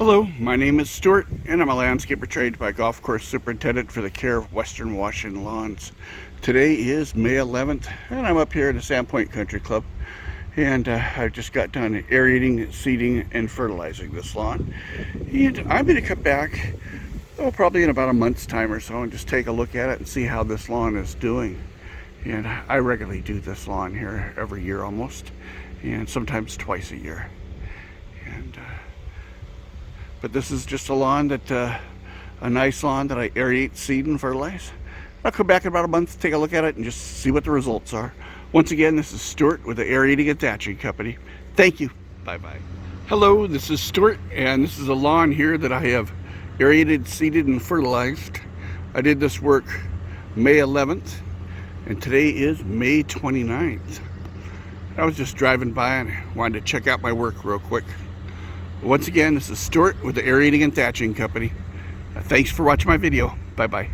Hello, my name is Stewart and I'm a landscaper trained by golf course superintendent for the care of Western Washington lawns. Today is May 11th and I'm up here at the Sandpoint Country Club, and I just got done aerating, seeding, and fertilizing this lawn. And I'm going to come back probably in about a month's time or so and just take a look at it and see how this lawn is doing. And I regularly do this lawn here every year almost, and sometimes twice a year. But this is just a lawn that, a nice lawn that I aerate, seed, and fertilize. I'll come back in about a month, take a look at it, and just see what the results are. Once again, this is Stewart with the Aerating-Thatching company. Thank you. Bye-bye. Hello, this is Stewart, and this is a lawn here that I have aerated, seeded, and fertilized. I did this work May 11th, and today is May 29th. I was just driving by and I wanted to check out my work real quick. Once again, this is Stewart with the Aerating-Thatching company. Thanks for watching my video. Bye-bye.